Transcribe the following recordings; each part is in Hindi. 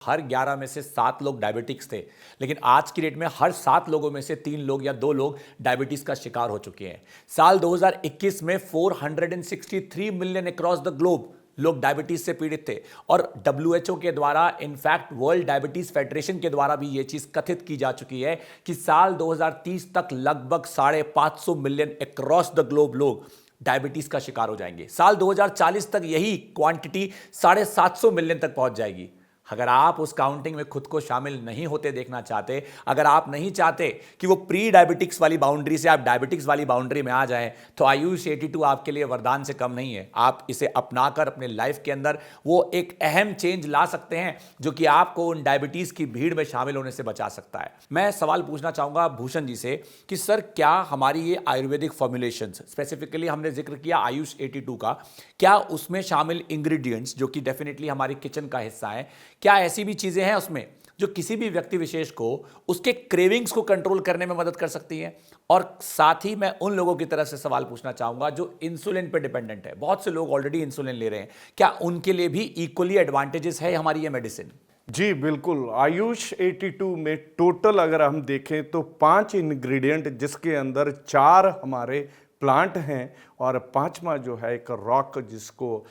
हर 11 में से 7 लोग डायबिटिक्स थे, लेकिन आज की डेट में हर 7 लोगों में से 3 लोग या 2 लोग डायबिटीज का शिकार हो चुके हैं। साल 2021 में 463 मिलियन अक्रॉस द ग्लोब लोग डायबिटीज से पीड़ित थे और डब्ल्यूएचओ के द्वारा, इनफैक्ट वर्ल्ड डायबिटीज फेडरेशन के द्वारा भी यह चीज कथित की जा चुकी है कि साल 2030 तक लगभग 550 मिलियन अक्रॉस द ग्लोब लोग डायबिटीज का शिकार हो जाएंगे। साल 2040 तक यही क्वांटिटी 750 मिलियन तक पहुंच जाएगी। अगर आप उस काउंटिंग में खुद को शामिल नहीं होते देखना चाहते, अगर आप नहीं चाहते कि वो प्री डायबिटिक्स वाली बाउंड्री से आप डायबिटिक्स वाली बाउंड्री में आ जाएं, तो आयुष 82 आपके लिए वरदान से कम नहीं है। आप इसे अपनाकर अपने लाइफ के अंदर वो एक अहम चेंज ला सकते हैं जो कि आपको उन डायबिटीज की भीड़ में शामिल होने से बचा सकता है। मैं सवाल पूछना चाहूंगा भूषण जी से कि सर, क्या हमारी ये आयुर्वेदिक फॉर्मुलेशंस, स्पेसिफिकली हमने जिक्र किया आयुष 82 का, क्या उसमें शामिल इंग्रेडिएंट्स जो कि डेफिनेटली हमारी किचन का हिस्सा है, क्या ऐसी भी चीजें हैं उसमें जो किसी भी व्यक्ति विशेष को उसके क्रेविंग्स को कंट्रोल करने में मदद कर सकती हैं? और साथ ही मैं उन लोगों की तरफ से सवाल पूछना चाहूंगा जो इंसुलिन पे डिपेंडेंट है, बहुत से लोग ऑलरेडी इंसुलिन ले रहे हैं, क्या उनके लिए भी इक्वली एडवांटेजेस है हमारी ये मेडिसिन? जी बिल्कुल। आयुष 82 में टोटल अगर हम देखें तो 5 इंग्रेडिएंट, जिसके अंदर 4 हमारे प्लांट हैं और 5वां जो है एक रॉक, जिसको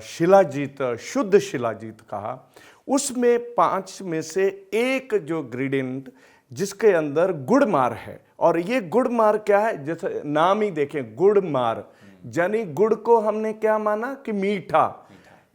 शिलाजीत, शुद्ध शिलाजीत कहा। उसमें 5 में से एक जो इंग्रेडिएंट जिसके अंदर गुड़मार है, और ये गुड़मार क्या है, जैसे नाम ही देखें गुड़मार, यानी गुड़ को हमने क्या माना कि मीठा।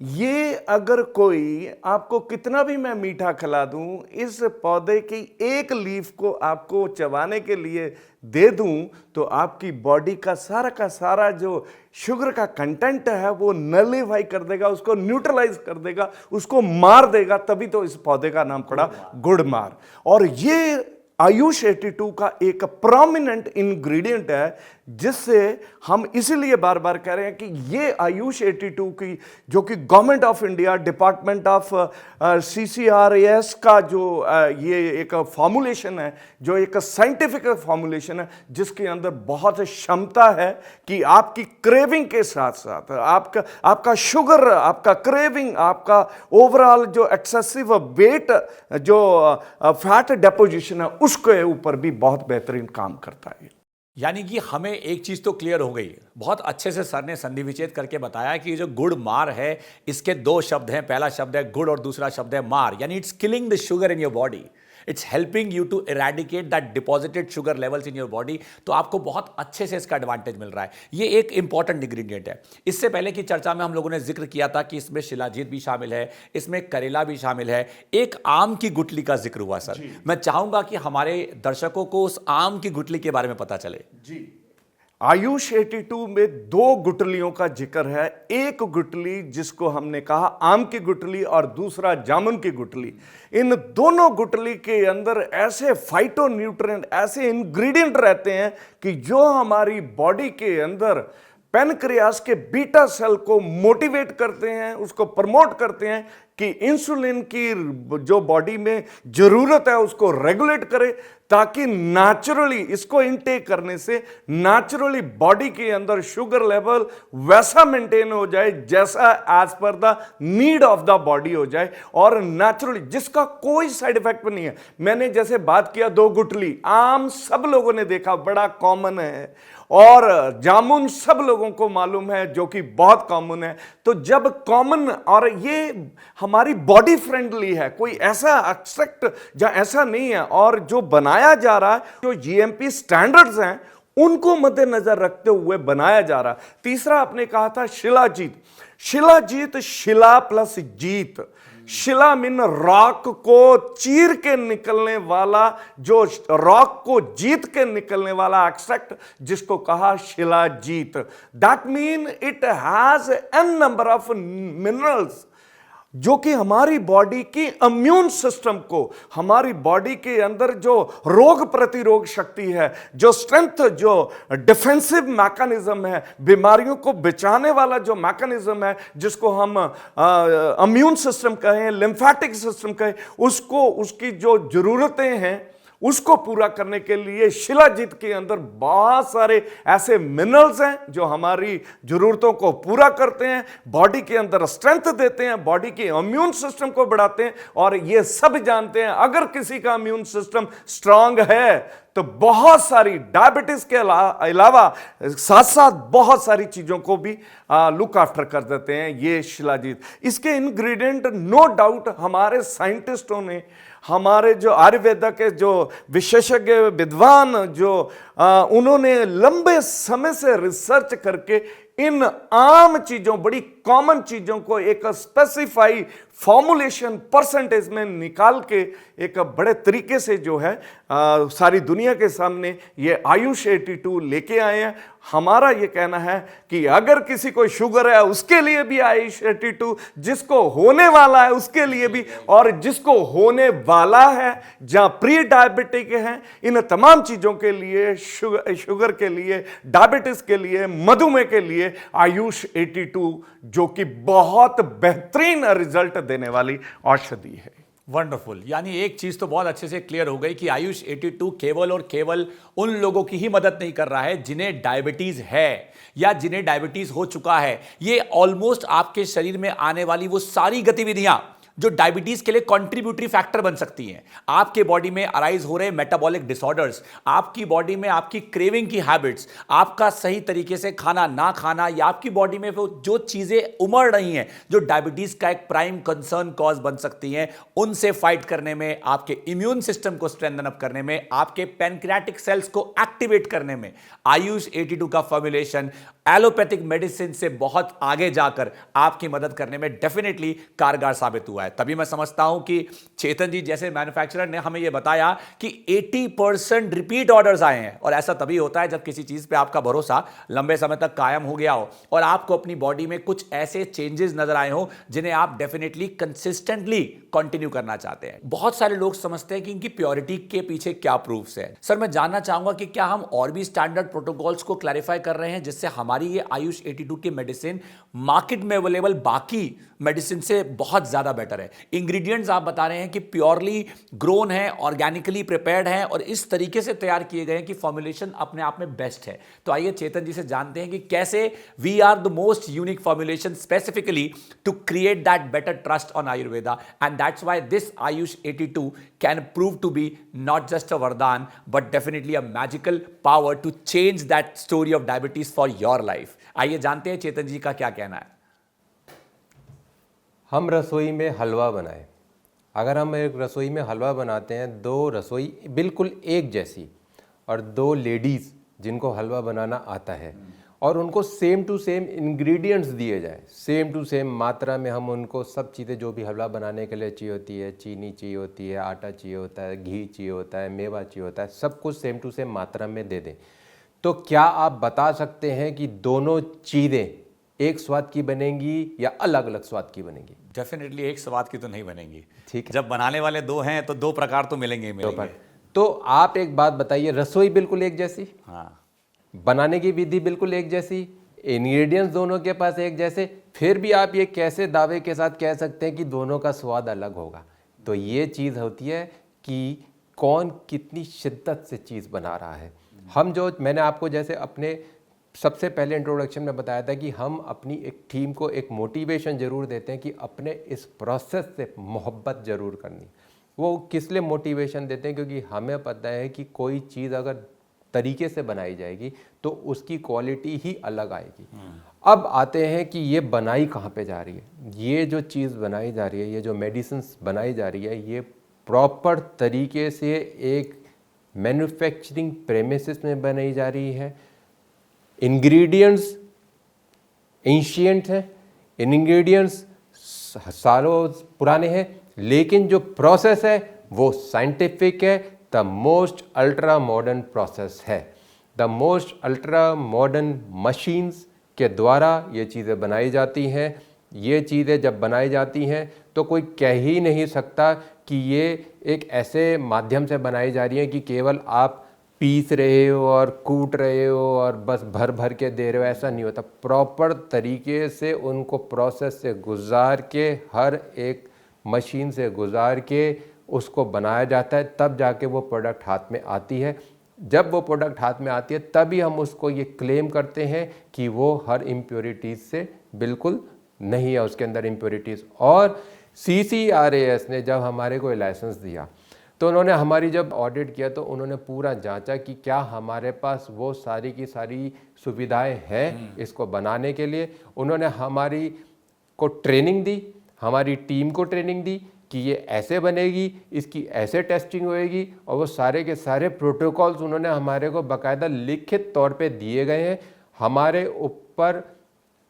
ये अगर कोई आपको कितना भी मैं मीठा खिला दूं, इस पौधे की एक लीफ को आपको चबाने के लिए दे दूं, तो आपकी बॉडी का सारा जो शुगर का कंटेंट है वो नलिफाई कर देगा, उसको न्यूट्रलाइज कर देगा, उसको मार देगा। तभी तो इस पौधे का नाम पड़ा गुड़मार। और ये आयुष 82 का एक प्रोमिनेंट इंग्रेडिएंट है, जिससे हम इसीलिए बार बार कह रहे हैं कि ये आयुष 82 की, जो कि government of India, department of CCRAS का जो ये एक फॉर्मुलेशन है, जो एक साइंटिफिक फॉर्मुलेशन है, जिसके अंदर बहुत क्षमता है कि आपकी क्रेविंग के साथ साथ आपका शुगर, आपका क्रेविंग, आपका ओवरऑल जो एक्सेसिव वेट, जो फैट डेपोजिशन है, उसके ऊपर भी बहुत बेहतरीन काम करता है। यानी कि हमें एक चीज तो क्लियर हो गई, बहुत अच्छे से सर ने संधि विच्छेद करके बताया कि जो गुड़ मार है, इसके 2 शब्द हैं। पहला शब्द है गुड़ और दूसरा शब्द है मार, यानी it's killing the sugar in your body, it's helping you to eradicate that deposited sugar levels in your body. तो आपको बहुत अच्छे से इसका एडवांटेज मिल रहा है। ये एक इंपॉर्टेंट इंग्रेडिएंट है। इससे पहले की चर्चा में हम लोगों ने जिक्र किया था कि इसमें शिलाजीत भी शामिल है, इसमें करेला भी शामिल है, एक आम की गुठली का जिक्र हुआ। सर, मैं चाहूंगा कि हमारे दर्शकों को उस आम की गुठली के बारे में पता चले। जी, आयुष 82 में 2 गुठलियों का जिक्र है। एक गुठली जिसको हमने कहा आम की गुठली और दूसरा जामुन की गुठली। इन दोनों गुठली के अंदर ऐसे फाइटोन्यूट्रिएंट, ऐसे इंग्रेडिएंट रहते हैं कि जो हमारी बॉडी के अंदर पेनक्रियास के बीटा सेल को मोटिवेट करते हैं, उसको प्रमोट करते हैं कि इंसुलिन की जो बॉडी में जरूरत है उसको रेगुलेट करे, ताकि नेचुरली इसको इनटेक करने से नेचुरली बॉडी के अंदर शुगर लेवल वैसा मेंटेन हो जाए जैसा as per the need of the body हो जाए, और नेचुरली जिसका कोई साइड इफेक्ट नहीं है। मैंने जैसे बात किया 2 गुठली, आम सब लोगों ने देखा, बड़ा कॉमन है, और जामुन सब लोगों को मालूम है, जो कि बहुत कॉमन है। तो जब कॉमन, और ये हमारी बॉडी फ्रेंडली है, कोई ऐसा एक्सट्रैक्ट या ऐसा नहीं है, और जो बनाया जा रहा है, जो GMP स्टैंडर्ड्स हैं, उनको मद्देनजर रखते हुए बनाया जा रहा है। तीसरा आपने कहा था शिलाजीत। शिलाजीत, शिला प्लस जीत, शिला मीन रॉक को चीर के निकलने वाला, जो रॉक को जीत के निकलने वाला एक्सट्रैक्ट, जिसको कहा shilajit. That mean it has an number of minerals जो कि हमारी बॉडी की इम्यून सिस्टम को, हमारी बॉडी के अंदर जो रोग प्रतिरोध शक्ति है, जो स्ट्रेंथ, जो डिफेंसिव मैकेनिज्म है, बीमारियों को बचाने वाला जो मैकेनिज्म है, जिसको हम इम्यून सिस्टम कहें, लिम्फेटिक सिस्टम कहें, उसको, उसकी जो जरूरतें हैं उसको पूरा करने के लिए शिलाजीत के अंदर बहुत सारे ऐसे मिनरल्स हैं जो हमारी जरूरतों को पूरा करते हैं, बॉडी के अंदर स्ट्रेंथ देते हैं, बॉडी के इम्यून सिस्टम को बढ़ाते हैं। और ये सब जानते हैं अगर किसी का इम्यून सिस्टम स्ट्रांग है तो बहुत सारी डायबिटीज के अलावा साथ साथ बहुत सारी चीजों को भी लुक आफ्टर कर देते हैं ये शिलाजीत। इसके इंग्रेडिएंट नो डाउट हमारे साइंटिस्टों ने, हमारे जो आयुर्वेदा के जो विशेषज्ञ विद्वान जो उन्होंने लंबे समय से रिसर्च करके इन आम चीजों, बड़ी कॉमन चीजों को एक स्पेसिफाई फॉर्मुलेशन परसेंटेज में निकाल के एक बड़े तरीके से जो है सारी दुनिया के सामने ये आयुष 82 लेके आए हैं। हमारा ये कहना है कि अगर किसी को शुगर है उसके लिए भी आयुष 82, जिसको होने वाला है उसके लिए भी, और जिसको होने वाला है, जहां प्री डायबिटिक है, इन तमाम चीजों के लिए, शुगर के लिए, डायबिटीज के लिए, मधुमेह के लिए आयुष 82 जो कि बहुत बेहतरीन रिजल्ट देने वाली औषधि है। वंडरफुल। यानी एक चीज तो बहुत अच्छे से क्लियर हो गई कि आयुष 82 केवल और केवल उन लोगों की ही मदद नहीं कर रहा है जिन्हें डायबिटीज है या जिन्हें डायबिटीज हो चुका है। ये ऑलमोस्ट आपके शरीर में आने वाली वो सारी गतिविधियां जो डायबिटीज के लिए कंट्रीब्यूटरी फैक्टर बन सकती हैं, आपके बॉडी में अराइज हो रहे मेटाबॉलिक डिसऑर्डर्स, आपकी बॉडी में आपकी क्रेविंग की हैबिट्स, आपका सही तरीके से खाना ना खाना, या आपकी बॉडी में वो जो चीजें उमड़ रही हैं जो डायबिटीज का एक प्राइम कंसर्न कॉज बन सकती हैं, उनसे फाइट करने में, आपके इम्यून सिस्टम को स्ट्रेंथन अप करने में, आपके पैनक्रियाटिक सेल्स को एक्टिवेट करने में आयुष 82 का फॉर्मुलेशन एलोपैथिक मेडिसिन से बहुत आगे जाकर आपकी मदद करने में डेफिनेटली कारगर साबित हुआ है। तभी मैं समझता हूं कि चेतन जी जैसे मैन्युफैक्चरर ने हमें यह बताया कि 80% रिपीट ऑर्डर्स आए हैं, और ऐसा तभी होता है जब किसी चीज पे आपका भरोसा लंबे समय तक कायम हो गया हो और आपको अपनी बॉडी में कुछ ऐसे चेंजेस नजर आए हो जिन्हें आप डेफिनेटली कंसिस्टेंटली कंटिन्यू करना चाहते हैं। बहुत सारे लोग समझते हैं कि इनकी प्योरिटी के पीछे क्या प्रूफ्स है। सर, मैं जानना चाहूंगा कि क्या हम और भी स्टैंडर्ड प्रोटोकॉल्स को क्लैरिफाई कर रहे हैं जिससे हमारी ये आयुष 82 की मेडिसिन मार्केट में अवेलेबल बाकी मेडिसिन से बहुत ज्यादा बेटर है। इंग्रेडिएंट्स आप बता रहे हैं कि प्योरली ग्रोन है, ऑर्गेनिकली प्रिपेयर्ड है और इस तरीके से तैयार किए गए हैं कि फॉर्मुलेशन अपने आप में बेस्ट है। तो आइए चेतन जी से जानते हैं कि कैसे we are the most unique formulation specifically to create that better trust on Ayurveda, and that's why this Ayush 82 can prove to be not just a वरदान but definitely a magical power to change that story of diabetes for your life. आइए जानते हैं चेतन जी का क्या कहना है। हम रसोई में हलवा बनाएं। अगर हम एक रसोई में हलवा बनाते हैं, दो रसोई बिल्कुल एक जैसी और दो लेडीज़ जिनको हलवा बनाना आता है और उनको सेम टू सेम इंग्रेडिएंट्स दिए जाए, सेम टू सेम मात्रा में हम उनको सब चीज़ें जो भी हलवा बनाने के लिए चाहिए होती है, चीनी चाहिए होती है, आटा चाहिए होता है, घी चाहिए होता है, मेवा चाहिए होता है, सब कुछ सेम टू सेम मात्रा में दे दें, तो क्या आप बता सकते हैं कि दोनों चीज़ें एक स्वाद की बनेंगी या अलग अलग स्वाद की बनेंगी? डेफिनेटली एक स्वाद की तो नहीं बनेगी। ठीक है, जब बनाने वाले दो हैं तो दो प्रकार तो मिलेंगे ही मिलेंगे। तो आप एक बात बताइए, रसोई बिल्कुल एक जैसी, हाँ, बनाने की विधि बिल्कुल एक जैसी, इंग्रेडिएंट्स दोनों के पास एक जैसे, फिर भी आप ये कैसे दावे के साथ कह सकते हैं कि दोनों का स्वाद अलग होगा? तो ये चीज़ होती है कि कौन कितनी शिद्दत से चीज़ बना रहा है। हम जो मैंने आपको जैसे अपने सबसे पहले इंट्रोडक्शन में बताया था कि हम अपनी एक टीम को एक मोटिवेशन ज़रूर देते हैं कि अपने इस प्रोसेस से मोहब्बत ज़रूर करनी। वो किस लिए मोटिवेशन देते हैं? क्योंकि हमें पता है कि कोई चीज़ अगर तरीके से बनाई जाएगी तो उसकी क्वालिटी ही अलग आएगी। अब आते हैं कि ये बनाई कहाँ पे जा रही है। ये जो चीज़ बनाई जा रही है, ये जो मेडिसिन्स बनाई जा रही है, ये प्रॉपर तरीके से एक मैन्युफैक्चरिंग प्रेमिसेस में बनाई जा रही है। इंग्रेडिएंट्स एंशिएंट हैं, इंग्रेडिएंट्स सालों पुराने हैं, लेकिन जो प्रोसेस है वो साइंटिफिक है। The most ultra modern process है। The most ultra modern machines के द्वारा ये चीज़ें बनाई जाती हैं। ये चीज़ें जब बनाई जाती हैं तो कोई कह ही नहीं सकता कि ये एक ऐसे माध्यम से बनाई जा रही है कि केवल आप पीस रहे हो और कूट रहे हो और बस भर भर के दे रहे हो, ऐसा नहीं होता। प्रॉपर तरीके से उनको प्रोसेस से गुजार के, हर एक मशीन से गुजार के उसको बनाया जाता है, तब जाके वो प्रोडक्ट हाथ में आती है। जब वो प्रोडक्ट हाथ में आती है तभी हम उसको ये क्लेम करते हैं कि वो हर इम्प्योरिटीज़ से बिल्कुल नहीं है, उसके अंदर इम्प्योरिटीज़। और CCRAS ने जब हमारे को लाइसेंस दिया तो उन्होंने हमारी जब ऑडिट किया तो उन्होंने पूरा जांचा कि क्या हमारे पास वो सारी की सारी सुविधाएं हैं इसको बनाने के लिए। उन्होंने हमारी को ट्रेनिंग दी, हमारी टीम को ट्रेनिंग दी कि ये ऐसे बनेगी, इसकी ऐसे टेस्टिंग होएगी, और वो सारे के सारे प्रोटोकॉल्स उन्होंने हमारे को बाकायदा लिखित तौर पे दिए गए हैं। हमारे ऊपर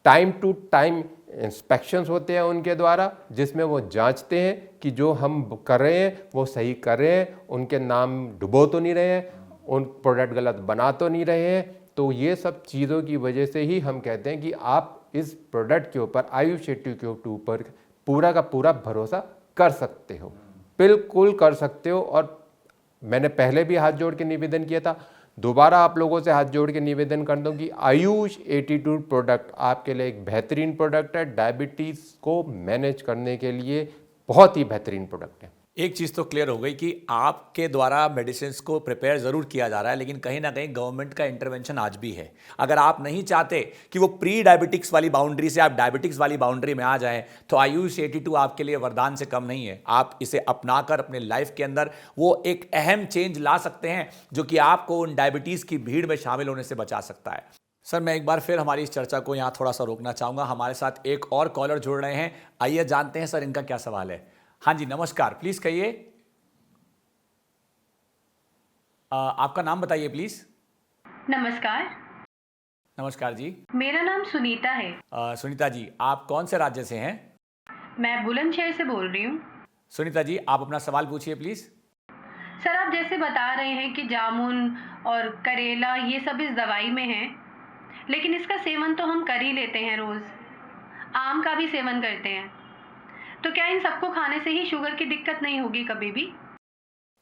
टाइम टू टाइम इंस्पेक्शंस होते हैं उनके द्वारा, जिसमें वो जांचते हैं कि जो हम कर रहे हैं वो सही कर रहे हैं, उनके नाम डुबो तो नहीं रहे हैं, उन प्रोडक्ट गलत बना तो नहीं रहे हैं। तो ये सब चीज़ों की वजह से ही हम कहते हैं कि आप इस प्रोडक्ट के ऊपर, आयुष एटी के ऊपर पूरा का पूरा भरोसा कर सकते हो, बिल्कुल कर सकते हो। और मैंने पहले भी हाथ जोड़ के निवेदन किया था, दोबारा आप लोगों से हाथ जोड़ के निवेदन करता हूँ कि आयुष 82 प्रोडक्ट आपके लिए एक बेहतरीन प्रोडक्ट है। डायबिटीज़ को मैनेज करने के लिए बहुत ही बेहतरीन प्रोडक्ट है। एक चीज़ तो क्लियर हो गई कि आपके द्वारा मेडिसिन को प्रिपेयर ज़रूर किया जा रहा है, लेकिन कहीं ना कहीं गवर्नमेंट का इंटरवेंशन आज भी है। अगर आप नहीं चाहते कि वो प्री डायबिटिक्स वाली बाउंड्री से आप डायबिटिक्स वाली बाउंड्री में आ जाएं, तो आयुष 82 आपके लिए वरदान से कम नहीं है। आप इसे अपनाकर अपने लाइफ के अंदर वो एक अहम चेंज ला सकते हैं जो कि आपको उन डायबिटीज़ की भीड़ में शामिल होने से बचा सकता है। सर, मैं एक बार फिर हमारी इस चर्चा को यहाँ थोड़ा सा रोकना चाहूँगा। हमारे साथ एक और कॉलर जुड़ रहे हैं, आइए जानते हैं सर इनका क्या सवाल है। हाँ जी, नमस्कार, प्लीज कहिए। आपका नाम बताइए प्लीज। नमस्कार। नमस्कार जी। मेरा नाम सुनीता है। सुनीता जी, आप कौन से राज्य से हैं? मैं बुलंदशहर से बोल रही हूँ। सुनीता जी, आप अपना सवाल पूछिए प्लीज। सर, आप जैसे बता रहे हैं कि जामुन और करेला ये सब इस दवाई में हैं, लेकिन इसका सेवन तो हम कर ही लेते हैं रोज़। आम का भी सेवन करते हैं, तो क्या इन सबको खाने से ही शुगर की दिक्कत नहीं होगी कभी भी?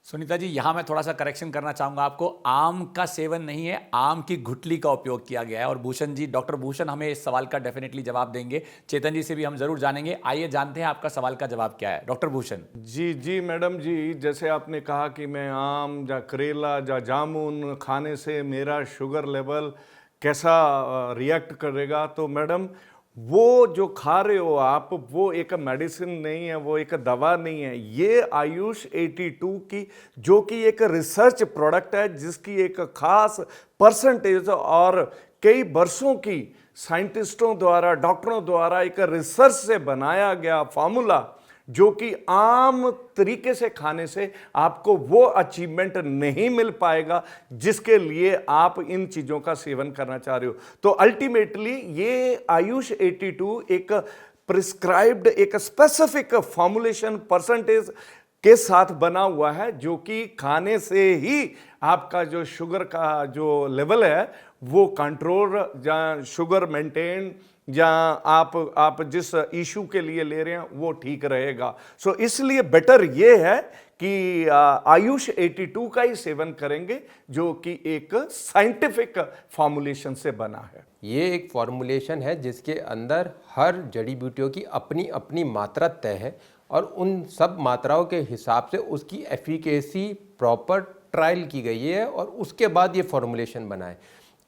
सुनीता जी, यहां मैं थोड़ा सा करेक्शन करना चाहूंगा आपको। आम का सेवन नहीं है, आम की गुठली का उपयोग किया गया है। और भूषण जी, डॉक्टर भूषण हमें इस सवाल का डेफिनेटली जवाब देंगे। चेतन जी से भी हम जरूर जानेंगे। आइए जानते हैं आपका सवाल का जवाब क्या है, डॉक्टर भूषण। जी मैडम जी, जैसे आपने कहा कि मैं आम या करेला या जामुन खाने से मेरा शुगर लेवल कैसा रिएक्ट करेगा, तो मैडम वो जो खा रहे हो आप, वो एक मेडिसिन नहीं है, वो एक दवा नहीं है। ये आयुष 82 की जो कि एक रिसर्च प्रोडक्ट है, जिसकी एक खास परसेंटेज और कई वर्षों की साइंटिस्टों द्वारा, डॉक्टरों द्वारा एक रिसर्च से बनाया गया फार्मूला, जो कि आम तरीके से खाने से आपको वो अचीवमेंट नहीं मिल पाएगा जिसके लिए आप इन चीज़ों का सेवन करना चाह रहे हो। तो अल्टीमेटली ये आयुष 82 एक प्रिस्क्राइब्ड, एक स्पेसिफिक फॉर्मुलेशन परसेंटेज के साथ बना हुआ है, जो कि खाने से ही आपका जो शुगर का जो लेवल है वो कंट्रोल या शुगर मेंटेन या आप जिस इशू के लिए ले रहे हैं वो ठीक रहेगा। सो इसलिए बेटर ये है कि आयुष 82 का ही सेवन करेंगे, जो कि एक साइंटिफिक फॉर्मुलेशन से बना है। ये एक फॉर्मुलेशन है जिसके अंदर हर जड़ी बूटियों की अपनी अपनी मात्रा तय है, और उन सब मात्राओं के हिसाब से उसकी एफिकेसी प्रॉपर ट्रायल की गई है, और उसके बाद ये फॉर्मुलेशन बना है।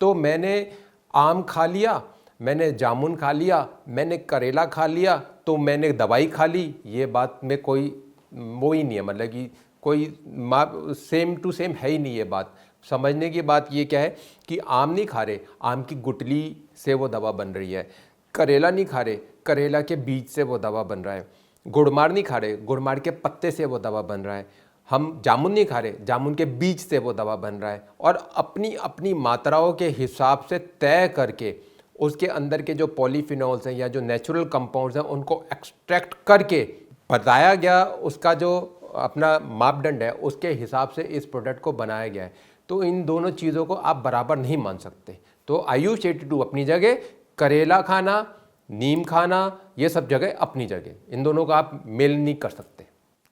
तो मैंने आम खा लिया, मैंने जामुन खा लिया, मैंने करेला खा लिया, तो मैंने दवाई खा ली, ये बात में कोई वो ही नहीं है, मतलब कि कोई सेम टू सेम है ही नहीं। ये बात समझने की बात ये क्या है कि आम नहीं खा रहे, आम की गुठली से वो दवा बन रही है। करेला नहीं खा रहे, करेला के बीज से वो दवा बन रहा है। गुड़मार नहीं खा रहे, गुड़मार के पत्ते से वो दवा बन रहा है। हम जामुन नहीं खा रहे, जामुन के बीज से वो दवा बन रहा है। और अपनी अपनी मात्राओं के हिसाब से तय करके उसके अंदर के जो पॉलीफिनॉल्स हैं या जो नेचुरल कंपाउंड्स हैं उनको एक्सट्रैक्ट करके बताया गया, उसका जो अपना मापदंड है उसके हिसाब से इस प्रोडक्ट को बनाया गया है। तो इन दोनों चीज़ों को आप बराबर नहीं मान सकते। तो आयुष 82 अपनी जगह, करेला खाना, नीम खाना, ये सब जगह अपनी जगह, इन दोनों का आप मेल नहीं कर सकते।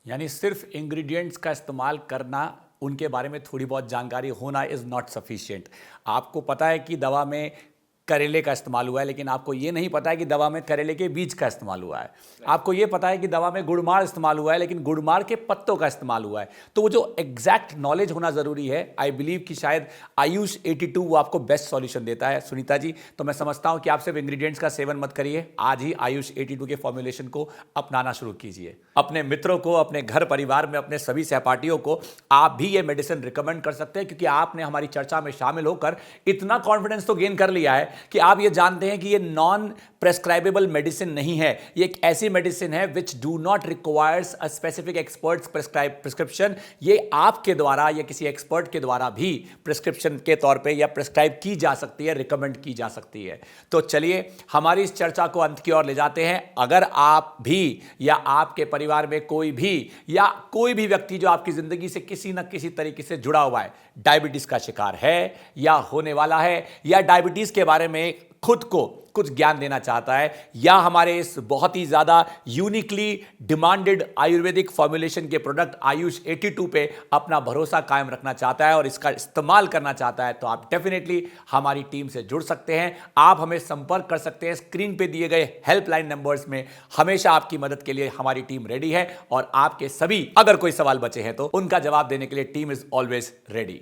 यानी सिर्फ इंग्रेडिएंट्स का इस्तेमाल करना, उनके बारे में थोड़ी बहुत जानकारी होना इज़ नॉट सफिशिएंट। आपको पता है कि दवा में करेले का इस्तेमाल हुआ है, लेकिन आपको ये नहीं पता है कि दवा में करेले के बीज का इस्तेमाल हुआ है। आपको ये पता है कि दवा में गुड़मार इस्तेमाल हुआ है, लेकिन गुड़मार के पत्तों का इस्तेमाल हुआ है। तो वो जो एग्जैक्ट नॉलेज होना जरूरी है। आई बिलीव कि शायद आयुष 82 वो आपको बेस्ट सॉल्यूशन देता है। सुनीता जी, तो मैं समझता हूं कि आप सिर्फ इंग्रेडिएंट्स का सेवन मत करिए, आज ही आयुष 82 के फॉर्मुलेशन को अपनाना शुरू कीजिए। अपने मित्रों को, अपने घर परिवार में, अपने सभी सहपाठियों को आप भी ये मेडिसिन रिकमेंड कर सकते हैं, क्योंकि आपने हमारी चर्चा में शामिल होकर इतना कॉन्फिडेंस तो गेन कर लिया है कि आप ये जानते हैं कि ये नॉन प्रेस्क्राइबेबल मेडिसिन नहीं है। ये एक ऐसी मेडिसिन है which do not requires a specific experts prescription. ये आपके द्वारा या किसी एक्सपर्ट के द्वारा भी प्रिस्क्रिप्शन के तौर पे या प्रिस्क्राइब की जा सकती है, रिकमेंड की जा सकती है। तो चलिए हमारी इस चर्चा को अंत की ओर ले जाते हैं। अगर आप भी या आपके परिवार में कोई भी व्यक्ति जो आपकी जिंदगी से किसी न किसी तरीके से जुड़ा हुआ है, डायबिटीज का शिकार है या होने वाला है, या डायबिटीज के बारे में खुद को कुछ ज्ञान देना चाहता है, या हमारे इस बहुत ही ज्यादा यूनिकली डिमांडेड आयुर्वेदिक फॉर्मुलेशन के प्रोडक्ट आयुष 82 पे अपना भरोसा कायम रखना चाहता है और इसका इस्तेमाल करना चाहता है, तो आप डेफिनेटली हमारी टीम से जुड़ सकते हैं। आप हमें संपर्क कर सकते हैं। स्क्रीन पे दिए गए हेल्पलाइन नंबर्स में हमेशा आपकी मदद के लिए हमारी टीम रेडी है, और आपके सभी अगर कोई सवाल बचे हैं तो उनका जवाब देने के लिए टीम इज ऑलवेज रेडी।